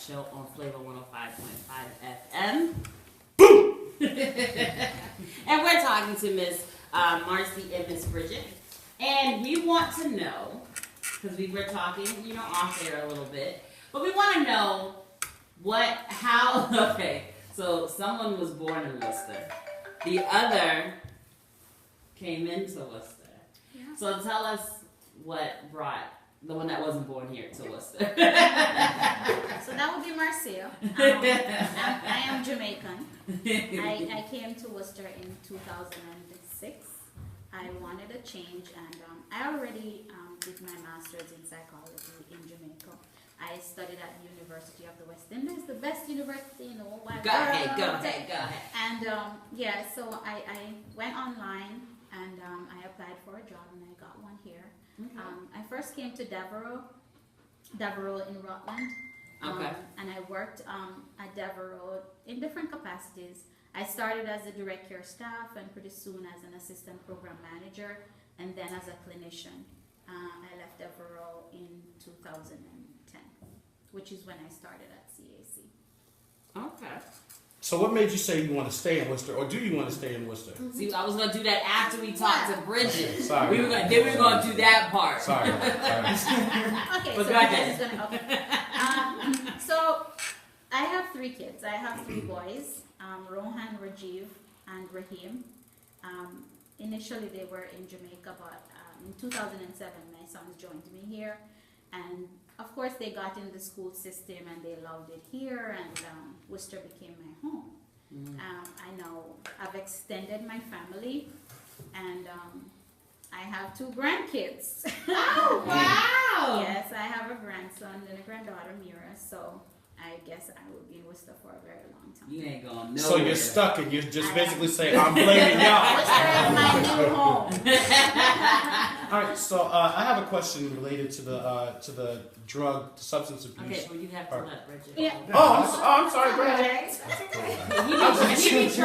show on Flavor 105.5 FM. And we're talking to Miss Marcy and Miss Bridget. And we want to know, because we were talking, off air a little bit, but we want to know okay, so someone was born in Worcester. The other came into Worcester. Yeah. So tell us what brought the one that wasn't born here to Worcester. So that would be Marcia. I am Jamaican. I came to Worcester in 2006. I wanted a change, and I already did my master's in psychology in Jamaica. I studied at the University of the West Indies, the best university in the whole wide world. Go ahead. And so I went online and I applied for a job, and I got one here. Okay. I first came to Devereux in Rutland. Okay. And I worked at Devereux in different capacities. I started as a direct care staff, and pretty soon as an assistant program manager, and then as a clinician. I left Devereux in 2010, which is when I started at CAC. Okay. So what made you say you want to stay in Worcester, or do you want to stay in Worcester? Mm-hmm. See, I was going to do that after we talked to Bridget. Sorry. We were going to do that part. Sorry. Okay, but so go ahead. So I have 3 kids. I have 3 boys, Rohan, Rajiv, and Rahim. Initially they were in Jamaica, but in 2007 my sons joined me here, and of course they got in the school system and they loved it here, and Worcester became my home. I've extended my family, and I have 2 grandkids. Oh, wow! Yes, I have a grandson and a granddaughter, Mira, so I guess I will be in Worcester for a very long time. You ain't going nowhere. So you're stuck, and you're just basically saying, I'm blaming y'all. Worcester is my new home. All right, so I have a question related to the drug, to substance abuse. Okay, well, you have to let Bridget. Yeah. I'm sorry, go ahead.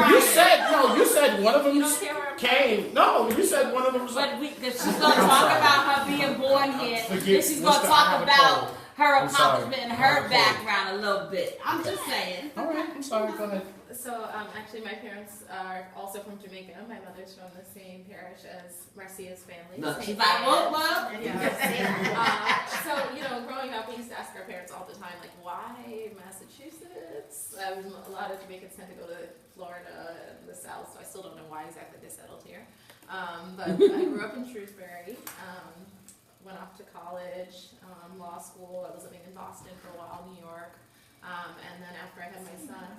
You said one of them came. No, you said one of them was. But she's going to talk about her being born here. Then she's going to talk about her accomplishment and her background a little bit. I'm just saying. All right, I'm sorry, go ahead. So actually my parents are also from Jamaica. My mother's from the same parish as Marcia's family. Look, she's like, what? So, growing up, we used to ask our parents all the time, like, why Massachusetts? A lot of Jamaicans tend to go to Florida and the South, so I still don't know why exactly they settled here. But I grew up in Shrewsbury, went off to college, law school. I was living in Boston for a while, New York. And then after I had my son...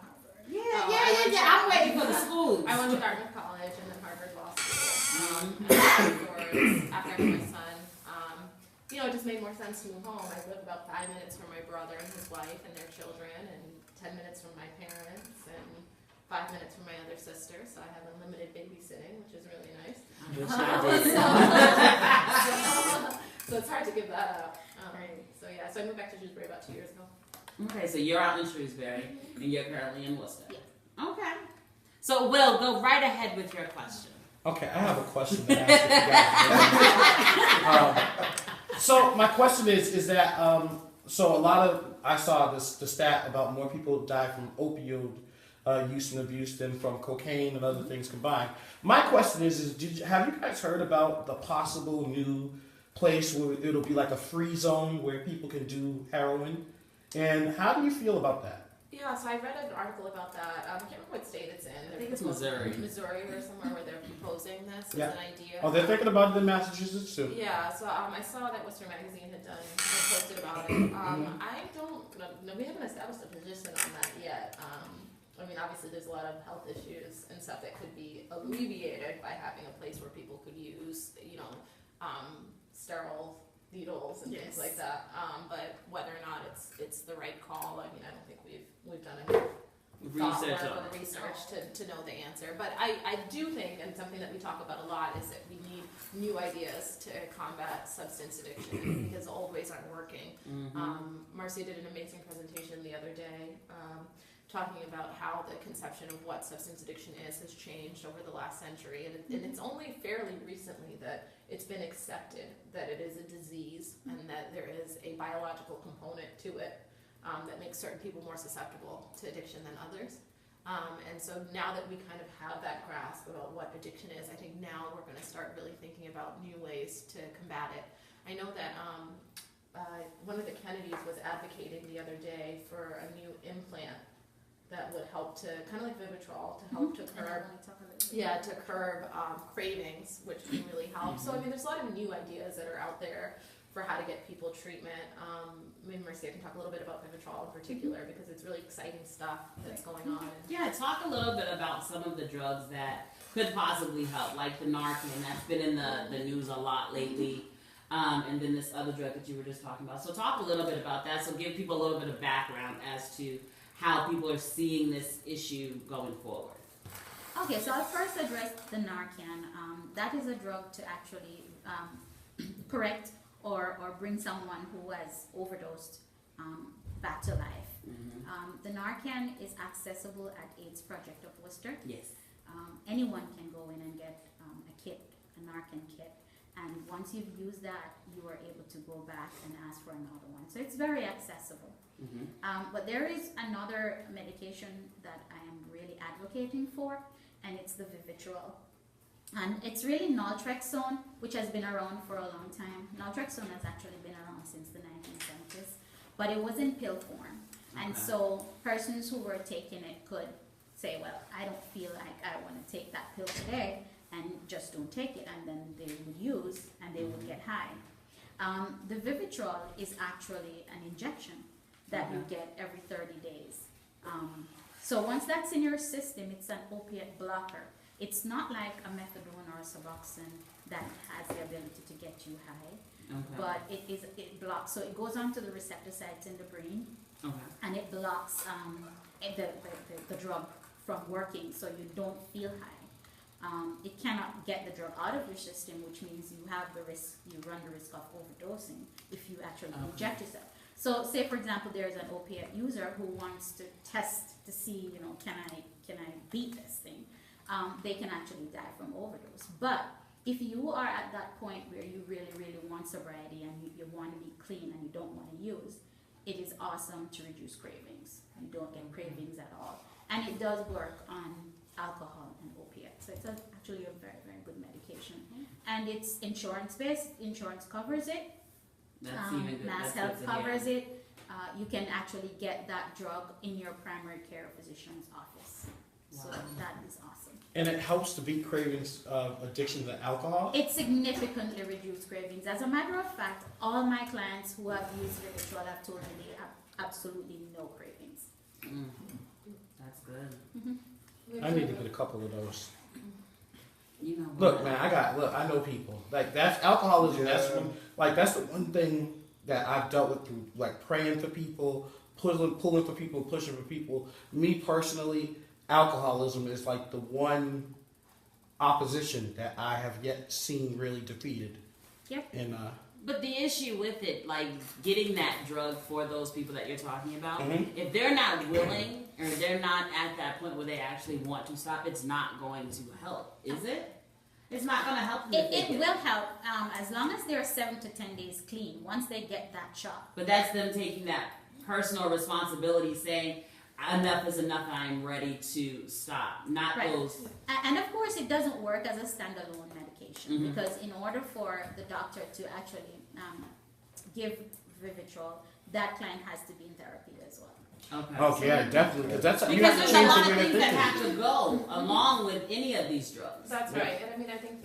Yeah. I'm waiting for the schools. I went to Dartmouth College and then Harvard Law School. And afterwards, after I had my son, it just made more sense to move home. I live about 5 minutes from my brother and his wife and their children, and 10 minutes from my parents, and 5 minutes from my other sister. So I have unlimited babysitting, which is really nice. So it's hard to give that up. So I moved back to Shrewsbury about 2 years ago. Okay, so you're out in Shrewsbury, and you're currently in Worcester. Yeah. Okay. So, Will, go right ahead with your question. Okay, I have a question to ask you. So my question is that I saw the stat about more people die from opioid use and abuse than from cocaine and other things combined. My question is have you guys heard about the possible new place where it'll be like a free zone where people can do heroin? And how do you feel about that? Yeah, so I read an article about that. I can't remember what state it's in. I think it's Missouri. Missouri or somewhere where they're proposing this as an idea. Oh, they're thinking about it in Massachusetts too. Yeah, so I saw that Worcester Magazine had posted about it. We haven't established a position on that yet. Obviously there's a lot of health issues and stuff that could be alleviated by having a place where people could use, sterile needles and things like that. But whether or not it's the right call, I don't think we've done enough research to know the answer. But I do think, and something that we talk about a lot, is that we need new ideas to combat substance addiction because the old ways aren't working. Marcia did an amazing presentation the other day talking about how the conception of what substance addiction is has changed over the last century, and it's only fairly recently that it's been accepted that it is a disease and that there is a biological component to it. that makes certain people more susceptible to addiction than others. And so now that we kind of have that grasp about what addiction is, I think now we're going to start really thinking about new ways to combat it. I know that one of the Kennedys was advocating the other day for a new implant that would help to, kind of like Vivitrol, to help to curb cravings, which can really help. So I mean, there's a lot of new ideas that are out there for how to get people treatment. Maybe Marcia can talk a little bit about Vivitrol in particular, because it's really exciting stuff that's going on. Yeah, talk a little bit about some of the drugs that could possibly help, like the Narcan that's been in the news a lot lately, and then this other drug that you were just talking about. So talk a little bit about that. So give people a little bit of background as to how people are seeing this issue going forward. Okay, so I'll first address the Narcan. That is a drug to actually correct or bring someone who has overdosed back to life. The Narcan is accessible at AIDS Project of Worcester. Yes. Anyone can go in and get a Narcan kit, and once you've used that, you are able to go back and ask for another one. So it's very accessible. But there is another medication that I am really advocating for, and it's the Vivitrol. And it's really naltrexone, which has been around for a long time. Naltrexone has actually been around since the 1970s, but it was in pill form. And so persons who were taking it could say, well, I don't feel like I want to take that pill today, and just don't take it. And then they would use, and they would get high. The Vivitrol is actually an injection that you get every 30 days. So once that's in your system, it's an opiate blocker. It's not like a methadone or a Suboxone that has the ability to get you high, but it blocks. So it goes onto the receptor sites in the brain, and it blocks the drug from working, so you don't feel high. It cannot get the drug out of your system, which means you have the risk, you run the risk of overdosing if you actually inject yourself. So say for example, there's an opiate user who wants to test to see, can I beat this thing? They can actually die from overdose. But if you are at that point where you really, really want sobriety and you want to be clean and you don't want to use, it is awesome to reduce cravings. You don't get cravings at all. And it does work on alcohol and opiates. So it's actually a very, very good medication. And it's insurance-based. Insurance covers it. That's even good. Mass Health covers it. You can actually get that drug in your primary care physician's office. So that is awesome. And it helps to beat cravings of addiction to alcohol? It significantly reduces cravings. As a matter of fact, all my clients who have used Vivitrol have told me they have absolutely no cravings. That's good. I need to get a couple of those. Look, man, I know people. Like, that's alcoholism. That's the one thing that I've dealt with through, like, praying for people, pulling for people, pushing for people. Me personally, alcoholism is like the one opposition that I have yet seen really defeated. Yep. And but the issue with it, like getting that drug for those people that you're talking about, if they're not willing or they're not at that point where they actually want to stop, it's not going to help, is it? It's not going to help them. It will help as long as they're 7 to 10 days clean. Once they get that shot. But that's them taking that personal responsibility, saying, enough is enough, I'm ready to stop. Not those. And of course, it doesn't work as a standalone medication because in order for the doctor to actually give Vivitrol, that client has to be in therapy as well. Okay, yeah, definitely. Because there's a lot of things that have to go along with any of these drugs. That's right. And I mean, I think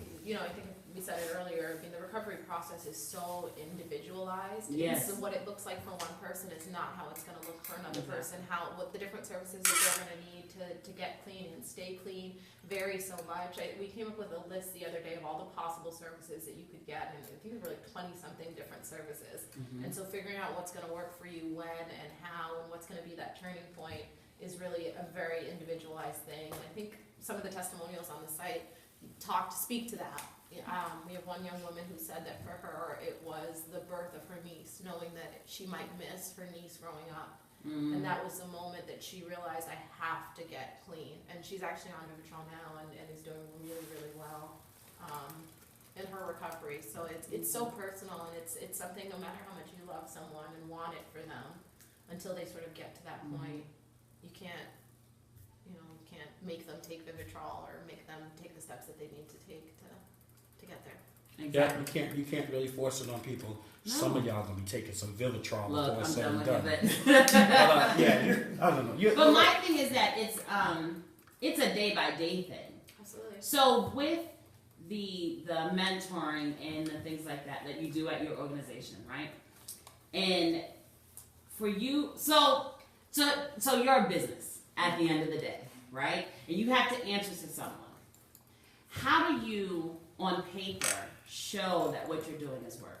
we said it earlier. I mean, the recovery process is so individualized. Yes. So what it looks like for one person is not how it's going to look for another person. What the different services that they're going to need to get clean and stay clean vary so much. We came up with a list the other day of all the possible services that you could get, and I think there were like 20-something different services. And so figuring out what's going to work for you when and how and what's going to be that turning point is really a very individualized thing. And I think some of the testimonials on the site speak to that. We have one young woman who said that for her it was the birth of her niece, knowing that she might miss her niece growing up. And that was the moment that she realized, I have to get clean. And she's actually on Vivitrol now and is doing really, really well in her recovery. So it's so personal, and it's something, no matter how much you love someone and want it for them, until they sort of get to that point, you can't make them take Vivitrol or make them take the steps that they need to take to get there. Exactly. Yeah, you can't really force it on people. No. Some of y'all gonna be taking some Vivitrol Look, before it's I'm said done and with done. it. I don't know. But my thing is that it's a day by day thing. Absolutely. So with the mentoring and the things like that you do at your organization, right? And for you, so you're a business at the end of the day, right? And you have to answer to someone. How do you, on paper, show that what you're doing is working?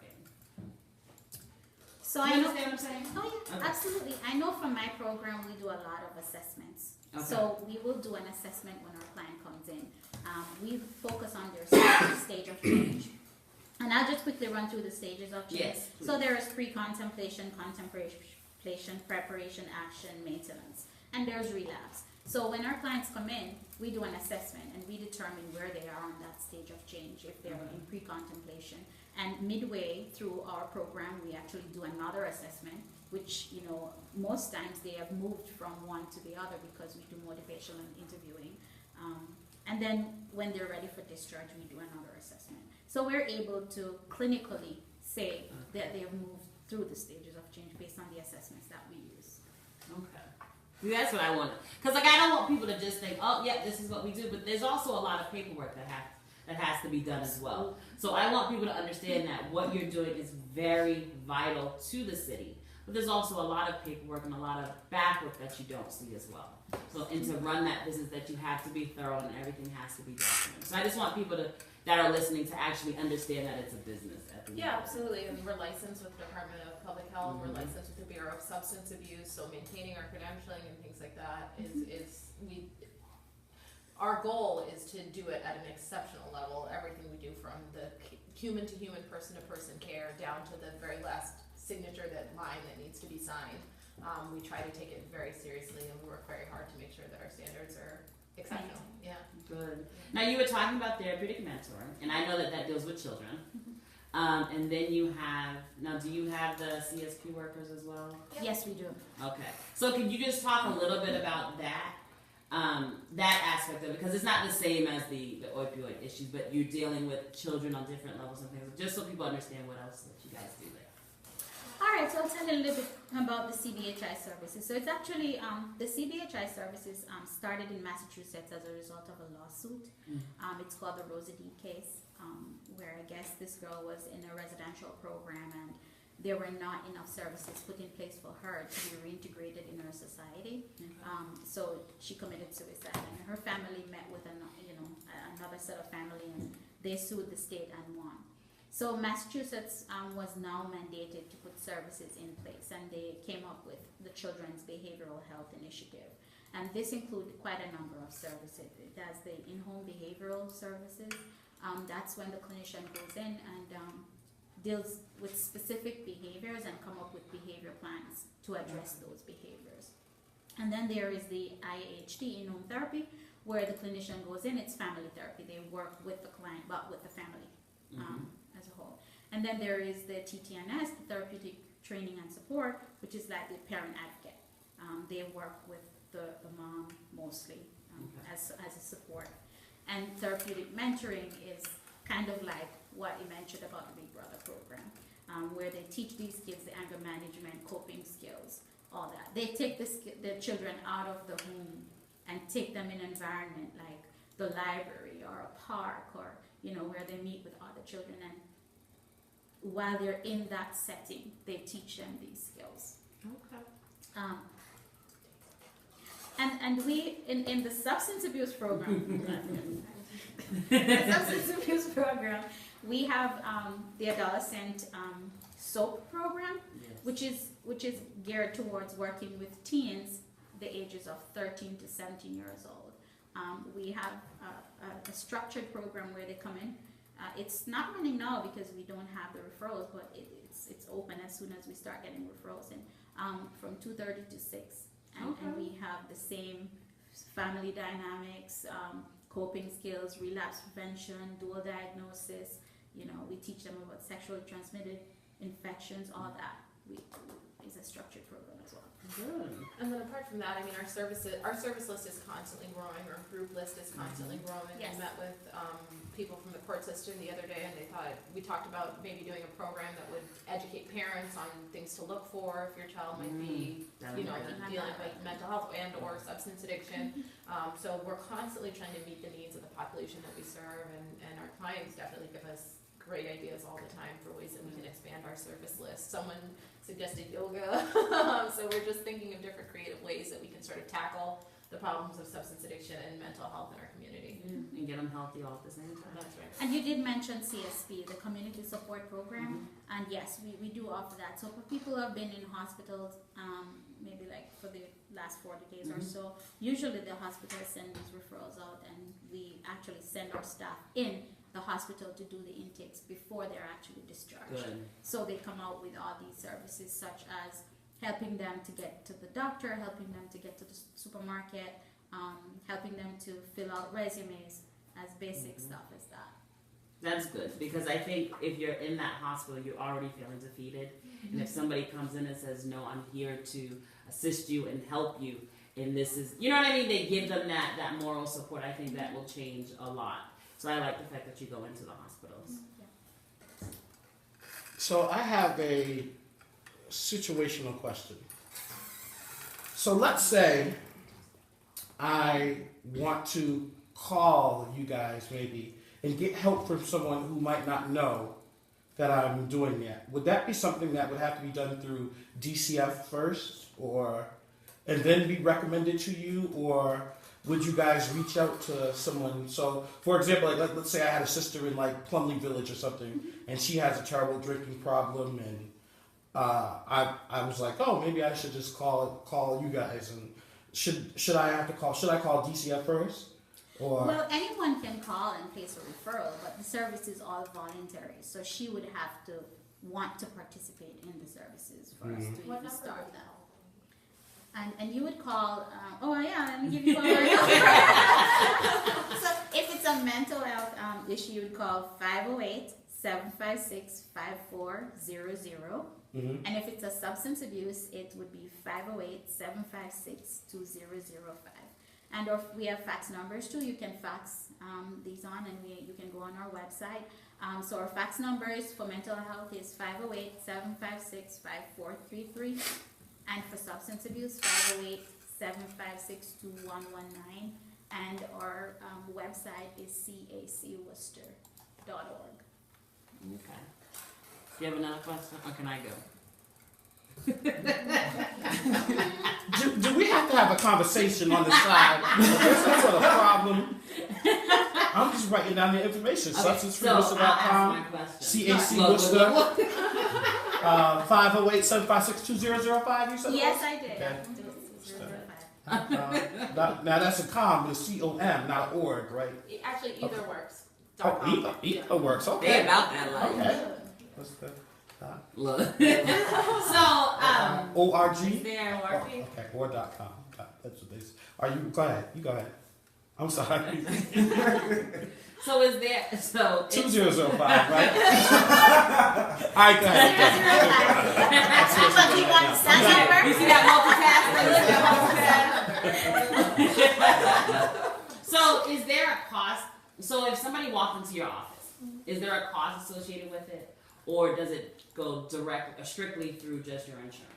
So Do you I know. understand what I'm saying? Oh yeah, Okay. Absolutely. I know from my program we do a lot of assessments. Okay. So we will do an assessment when our client comes in. We focus on their stage of change. And I'll just quickly run through the stages of change. Yes, please. So there is pre-contemplation, contemplation, preparation, action, maintenance. And there's relapse. So when our clients come in, we do an assessment and we determine where they are on that stage of change, if they're in pre-contemplation. And midway through our program, we actually do another assessment, which, most times they have moved from one to the other because we do motivational interviewing. And then when they're ready for discharge, we do another assessment. So we're able to clinically say that they have moved through the stages of change based on the assessments that we use. Okay. See, that's what I want. Because I don't want people to just think, oh, yeah, this is what we do. But there's also a lot of paperwork that has to be done as well. So I want people to understand that what you're doing is very vital to the city. But there's also a lot of paperwork and a lot of back work that you don't see as well. So, and to run that business, that you have to be thorough and everything has to be documented. So I just want people that are listening to actually understand that it's a business at the end. Yeah, absolutely. And we're licensed with the Department of Public Health. We're licensed with the Bureau of Substance Abuse. So maintaining our credentialing and things like that our goal is to do it at an exceptional level. Everything we do from the human to human, person to person care down to the very last signature, that line that needs to be signed. We try to take it very seriously and we work very hard to make sure that our standards are exceptional. Yeah. Good. Now you were talking about therapeutic mentor, and I know that deals with children. And then do you have the CSP workers as well? Yes, we do. Okay. So can you just talk a little bit about that aspect of it? Because it's not the same as the opioid issues, but you're dealing with children on different levels and things, just so people understand what else that you guys do there. All right, so I'll tell you a little bit about the CBHI services. So it's actually, the CBHI services started in Massachusetts as a result of a lawsuit. It's called the Rosa D case, where I guess this girl was in a residential program and there were not enough services put in place for her to be reintegrated in our society. So she committed suicide, and her family met with another set of family, and they sued the state and won. So Massachusetts was now mandated to put services in place, and they came up with the Children's Behavioral Health Initiative. And this included quite a number of services. It has the in-home behavioral services. That's when the clinician goes in and deals with specific behaviors and come up with behavior plans to address those behaviors. And then there is the IHT, in-home therapy, where the clinician goes in. It's family therapy. They work with the client, but with the family as a whole. And then there is the TTNS, the therapeutic training and support, which is like the parent advocate. They work with the mom mostly as a support. And therapeutic mentoring is kind of like what you mentioned about the Big Brother program, where they teach these kids the anger management, coping skills, all that. They take the children out of the home and take them in an environment like the library or a park, or where they meet with other children, and while they're in that setting, they teach them these skills. Okay. And we in the substance abuse program, we have the adolescent SOAP program, Yes. which is geared towards working with teens the ages of 13 to 17 years old. We have a structured program where they come in. It's not running now because we don't have the referrals, but it's open as soon as we start getting referrals in, from 2:30 to 6. And we have the same family dynamics, coping skills, relapse prevention, dual diagnosis. We teach them about sexually transmitted infections, all that. Is a structured program as well. Good. And then apart from that, I mean, our service list is constantly growing, our group list is constantly growing. Yes. We met with people from the court system the other day, and we talked about maybe doing a program that would educate parents on things to look for if your child might be, dealing with mental health and or substance addiction. So we're constantly trying to meet the needs of the population that we serve, and our clients definitely give us great ideas all the time for ways that we can expand our service list. Someone suggested yoga, so we're just thinking of different creative ways that we can sort of tackle the problems of substance addiction and mental health in our community. And get them healthy all at the same time. That's right. And you did mention CSP, the Community Support Program, and yes, we do offer that. So for people who have been in hospitals, maybe like for the last 40 days or so, usually the hospital send these referrals out, and we actually send our staff in the hospital to do the intakes before they're actually discharged. Good. So they come out with all these services such as helping them to get to the doctor, helping them to get to the supermarket, helping them to fill out resumes, as basic stuff as that. That's good, because I think if you're in that hospital, you're already feeling defeated. And if somebody comes in and says, no, I'm here to assist you and help you, and this is, you know what I mean? They give them that moral support. I think that will change a lot. So I like the fact that you go into the hospitals. So I have a situational question. So let's say I want to call you guys maybe and get help from someone who might not know that I'm doing that. Would that be something that would have to be done through DCF first, and then be recommended to you, or would you guys reach out to someone? So, for example, like let's say I had a sister in like Plumley Village or something, and she has a terrible drinking problem, and I was like, oh, maybe I should just call you guys. And should I call DCF first? Or Well, anyone can call and place a referral, but the service is all voluntary. So she would have to want to participate in the services for us to even start that. And you would call, let me give you one more number. So if it's a mental health issue, you would call 508-756-5400. And if it's a substance abuse, it would be 508-756-2005. And or we have fax numbers too. You can fax these on, and you can go on our website. So our fax numbers for mental health is 508-756-5433. And for substance abuse, 508-756-2119. And our website is cacworcester.org. Okay. Do you have another question, or can I go? do we have to have a conversation on the side? Is some sort of problem? I'm just writing down the information. Okay, SubstanceFreeWorcester.com, CAC Worcester, 508-756-2005. You said? Yes, I did. Okay. 2005. Now that's a com, it's COM, not org, right? Actually, either works. Oh, either works. Okay. They about that life. Okay. What's the Look. So, ORG? is there Okay, or.com. That's what they say. Are you? Go ahead. You go ahead. I'm sorry. So is there? So 2005, right? All right, go ahead. But you want to send number? You see that multitasking? So is there a cost? So if somebody walked into your office, is there a cost associated with it? Or does it go strictly through just your insurance?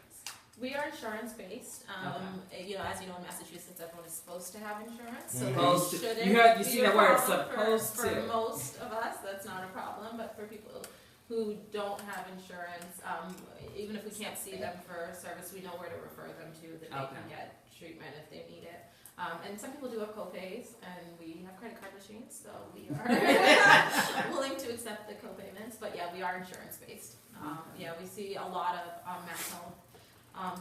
We are insurance based. As you know, in Massachusetts, everyone is supposed to have insurance, so Supposed they to. shouldn't. You be see a the word problem supposed for to. most of us, that's not a problem. But for people who don't have insurance, even if we can't see them for service, we know where to refer them to, that they can get treatment if they need it. And some people do have co-pays, and we have credit card machines, so we are willing to accept the co-payments. But yeah, we are insurance based. We see a lot of mental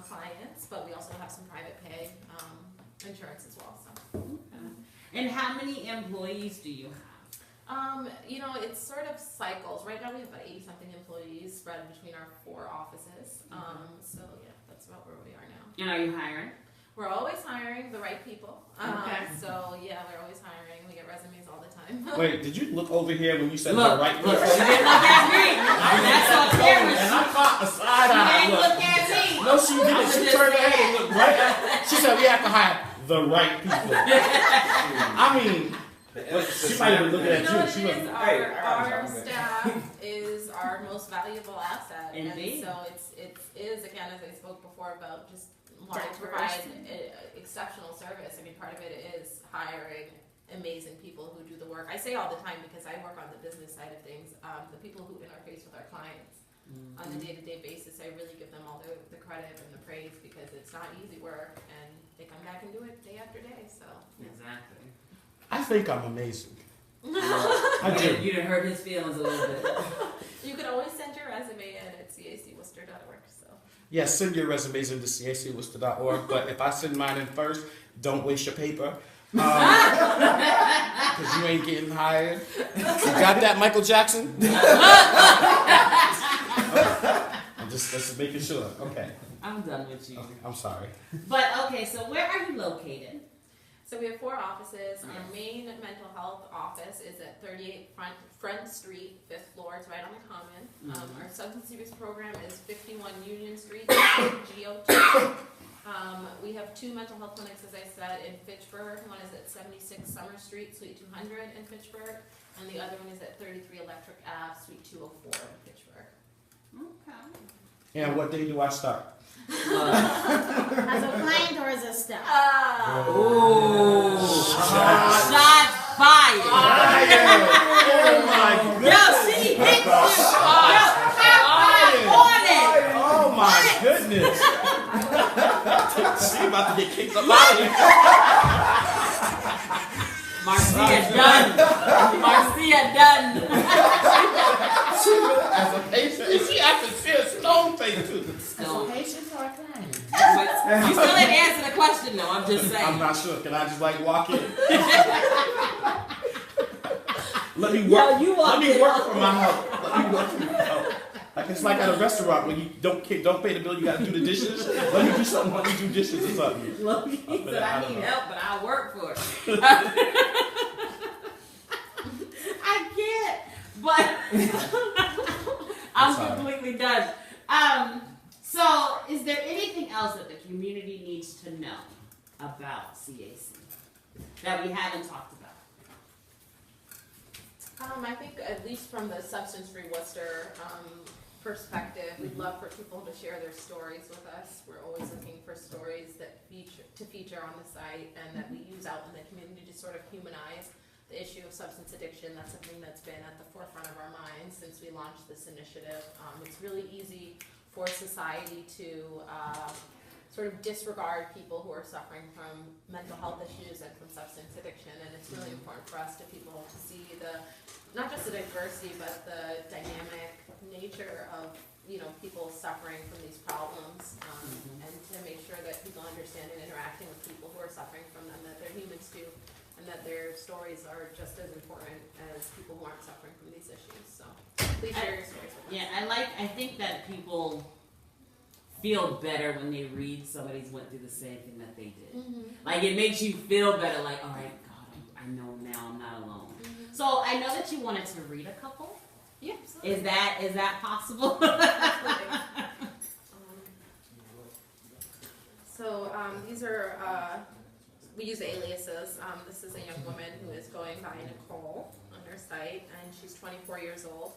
clients, but we also have some private pay insurance as well. So. And how many employees do you have? It's sort of cycles. Right now we have about 80-something employees spread between our 4 offices. So yeah, that's about where we are now. And are you hiring? We're always hiring the right people. Okay. So yeah, we're always hiring. We get resumes all the time. Wait, did you look over here when you said Look, the right look, person? she didn't look at me. That's on camera. And I caught a side She eye didn't look. look at me. No, No, she didn't. She turned her head and looked right at. She said, "We have to hire the right people." I mean, she might have been looking at You know you. what She it was. is? Hey, Our staff is our most valuable asset. Indeed. And so it is, again, as I spoke before about just wanting to provide exceptional service. I mean, part of it is hiring amazing people who do the work. I say all the time because I work on the business side of things. The people who interface with our clients on a day-to-day basis, I really give them all the credit and the praise because it's not easy work and they come back and do it day after day. So Exactly. I think I'm amazing. I do. You done hurt his feelings a little bit. You can always send your resume in at cacworcester.org. So. Yes, send your resumes into cacworcester.org, but if I send mine in first, don't waste your paper. Because you ain't getting hired. You got that, Michael Jackson? I'm just making sure. Okay. I'm done with you. Okay, I'm sorry. But okay, so where are you located? So we have 4 offices. Yes. Our main mental health office is at 38 Front Street, 5th floor. It's right on the Common. Our substance abuse program is 51 Union Street, GO2. We have 2 mental health clinics, as I said, in Fitchburg. One is at 76 Summer Street, Suite 200 in Fitchburg, and the other one is at 33 Electric Ave, Suite 204 in Fitchburg. Okay. And what day do I start? As a client or as a staff? Ooh. Shot fired. Oh my Yo, she hit you. On it. Oh my goodness. She about to get kicked up out of here. Marcia done. Marcia done. As a patient, and she actually see a stone face too. Stone. Patient or a client? But you still didn't answer the question though, I'm just saying. I'm not sure. Can I just walk in? Let me work. Yo, Let me work for my help. Let me work for my help. Like it's like at a restaurant when you don't pay the bill, you gotta do the dishes. Let me do something. Let me do dishes or something. Look, he said I need help, but I work for it. I can't. But I'm completely done. So is there anything else that the community needs to know about CAC that we haven't talked about? I think at least from the substance-free Worcester perspective, we'd love for people to share their stories with us. We're always looking for stories that feature on the site and that we use out in the community to sort of humanize the issue of substance addiction. That's something that's been at the forefront of our minds since we launched this initiative. It's really easy for society to sort of disregard people who are suffering from mental health issues and from substance addiction, and it's really important for us to people to see not just the diversity but the dynamic nature of people suffering from these problems, and to make sure that people understand in interacting with people who are suffering from them that they're humans too, and that their stories are just as important as people who aren't suffering from these issues. So please share your stories with us. Yeah, I think that people feel better when they read somebody's went through the same thing that they did. Like it makes you feel better, like, all right, God, I know now I'm not alone. So I know that you wanted to read a couple. Yeah, absolutely. Is that possible? So these are, we use aliases. This is a young woman who is going by Nicole on her site, and she's 24 years old.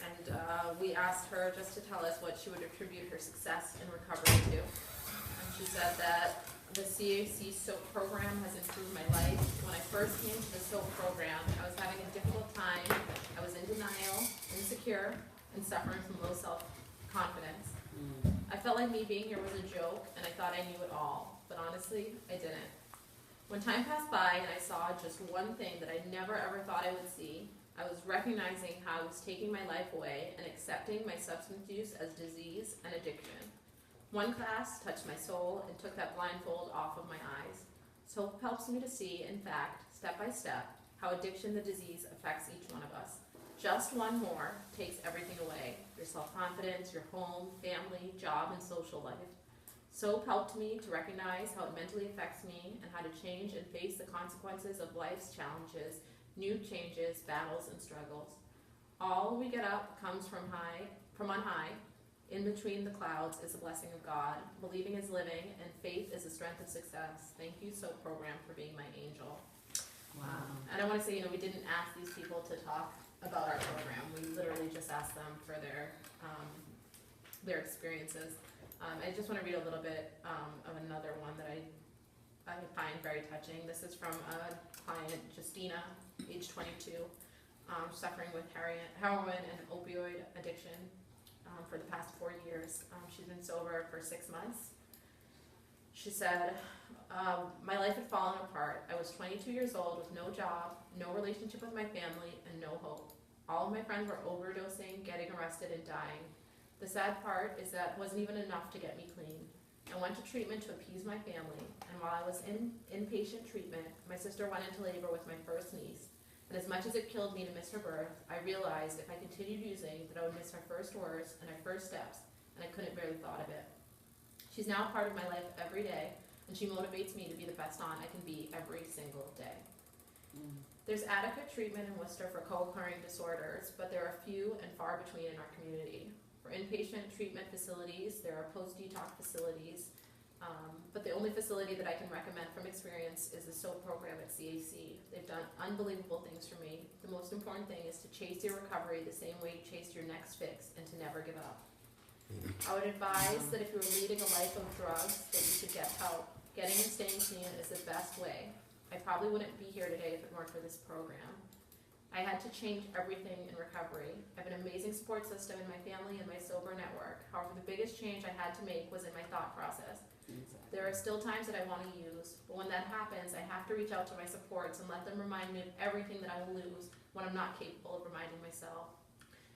And we asked her just to tell us what she would attribute her success in recovery to. And she said that the CAC SOAP program has improved my life. When I first came to the SOAP program, I was having a difficult time. I was in denial, insecure, and suffering from low self-confidence. I felt like me being here was a joke, and I thought I knew it all. But honestly, I didn't. When time passed by and I saw just one thing that I never ever thought I would see, I was recognizing how it was taking my life away and accepting my substance use as disease and addiction. One class touched my soul and took that blindfold off of my eyes. SOAP helps me to see, in fact, step by step, how addiction, the disease, affects each one of us. Just one more takes everything away. Your self-confidence, your home, family, job, and social life. SOAP helped me to recognize how it mentally affects me and how to change and face the consequences of life's challenges, new changes, battles, and struggles. All we get up comes from on high, In between the clouds is the blessing of God. Believing is living, and faith is the strength of success. Thank you, SOAP program, for being my angel. Wow. And I want to say, we didn't ask these people to talk about our program. We literally just asked them for their experiences. I just want to read a little bit of another one that I find very touching. This is from a client, Justina, age 22, suffering with heroin and opioid addiction for the past 4 years. She's been sober for 6 months. She said, my life had fallen apart. I was 22 years old with no job, no relationship with my family, and no hope. All of my friends were overdosing, getting arrested, and dying. The sad part is that it wasn't even enough to get me clean. I went to treatment to appease my family, and while I was in inpatient treatment, my sister went into labor with my first niece. And as much as it killed me to miss her birth, I realized if I continued using, that I would miss her first words and her first steps, and I couldn't barely thought of it. She's now a part of my life every day, and she motivates me to be the best aunt I can be every single day. There's adequate treatment in Worcester for co-occurring disorders, but there are few and far between in our community. For inpatient treatment facilities, there are post-detox facilities, but the only facility that I can recommend from experience is the SOAP program at CAC. They've done unbelievable things for me. The most important thing is to chase your recovery the same way you chased your next fix, and to never give up. I would advise that if you were leading a life of drugs, that you should get help. Getting and staying clean is the best way. I probably wouldn't be here today if it weren't for this program. I had to change everything in recovery. I have an amazing support system in my family and my sober network. However, the biggest change I had to make was in my thought process. There are still times that I want to use, but when that happens, I have to reach out to my supports and let them remind me of everything that I will lose when I'm not capable of reminding myself.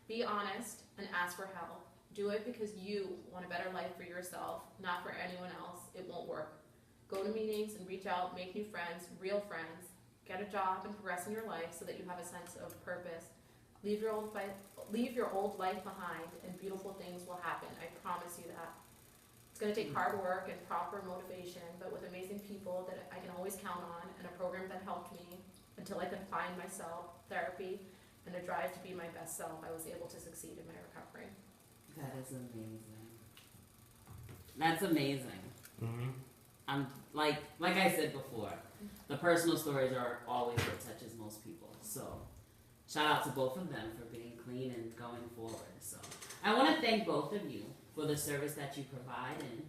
Be honest and ask for help. Do it because you want a better life for yourself, not for anyone else. It won't work. Go to meetings and reach out, make new friends, real friends. Get a job and progress in your life so that you have a sense of purpose. Leave your old life behind, and beautiful things will happen. I promise you that. It's going to take hard work and proper motivation, but with amazing people that I can always count on, and a program that helped me until I could find myself, therapy, and a drive to be my best self, I was able to succeed in my recovery. That is amazing. That's amazing. I'm like I said before, the personal stories are always what touches most people. So shout out to both of them for being clean and going forward. So I want to thank both of you for the service that you provide and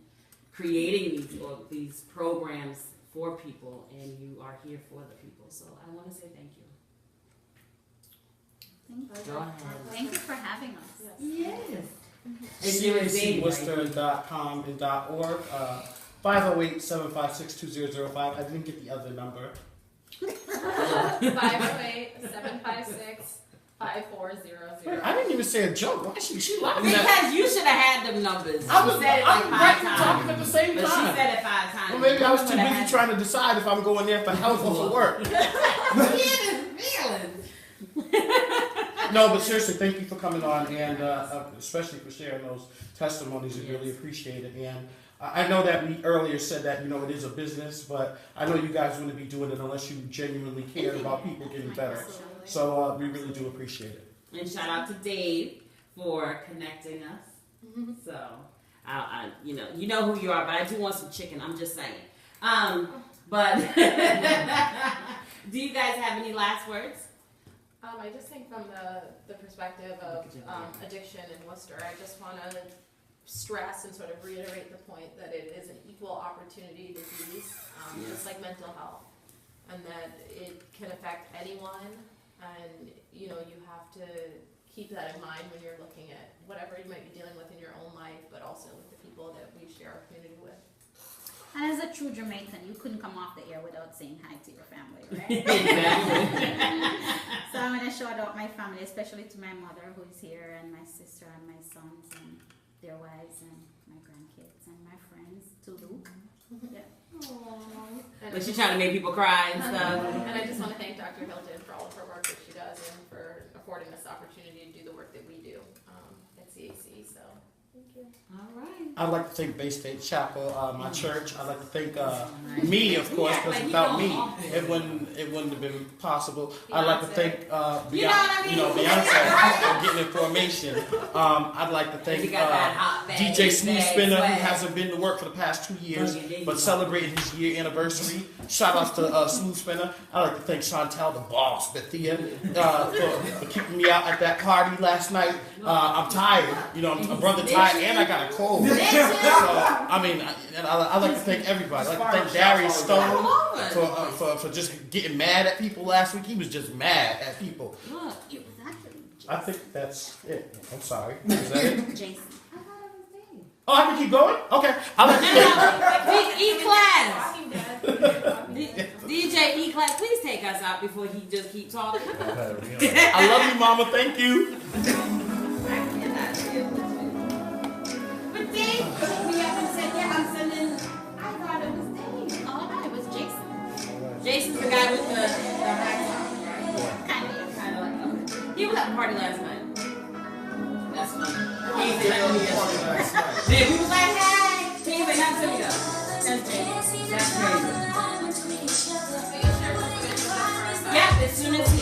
creating these programs for people, and you are here for the people. So I want to say thank you. Thank you. Go ahead. Thank you for having us. Yes. CACWorcester.com and .org. 508-756-2005. I didn't get the other number. 508-756-5400. I didn't even say a joke. Why she laughing at? Because you should have had them numbers. I was She said it like right 5 times. talking at the same But time. she said it 5 times. Well, maybe I was too You busy trying to decide if I'm going there for help or for work. No, but seriously, thank you for coming on, and especially for sharing those testimonies. We really appreciate it. And I know that we earlier said that, it is a business, but I know you guys wouldn't be doing it unless you genuinely cared about people getting better. Absolutely. So we really do appreciate it. And shout out to Dave for connecting us. So, you know who you are, but I do want some chicken. I'm just saying. But do you guys have any last words? I just think from the perspective of addiction in Worcester, I just want to stress and sort of reiterate the point that it is an equal opportunity disease, just like mental health, and that it can affect anyone, and you have to keep that in mind when you're looking at whatever you might be dealing with in your own life, but also with the people that we share our community with. And as a true Jamaican, you couldn't come off the air without saying hi to your family, right? Exactly. So I'm going to shout out my family, especially to my mother who is here, and my sister and my sons and their wives and my grandkids and my friends, to Luke. Yeah. But she's trying to make people cry and stuff. And I just want to thank Dr. Hilton for all of her work that she does and for affording us the opportunity to do the work that we do at CAC. So thank you. All right. I'd like to thank Bay State Chapel, my church. I'd like to thank me, of course, because without me, it wouldn't have been possible. I'd like to thank Beyonce for getting in formation. I'd like to thank DJ Smooth Spinner, who hasn't been to work for the past 2 years, but celebrating his year anniversary. Shout outs to Smooth Spinner. I'd like to thank Chantel, the boss, Bethia, for keeping me out at that party last night. I'm tired. I'm brother tired, and I got a cold. So, I mean, I'd like to thank everybody. I'd like to thank Darius Stone for just getting mad at people last week. He was just mad at people. Look, it was actually I think that's it. I'm sorry. Is that it? Jason. Oh, I can keep going? Okay. I'll let you E-Class. DJ E-Class, please take us out before he just keeps talking. I love you, Mama. Thank you. But Dave, we haven't said yet. I'm sending. I thought it was Dave. Oh, no, it was Jason. Jason's the guy with the high top, right? Kind of. Like, okay. He was at the party last night. That's funny. He was like, hey. He was like, not to me though. That's Jason. That's crazy. Yeah, as soon as he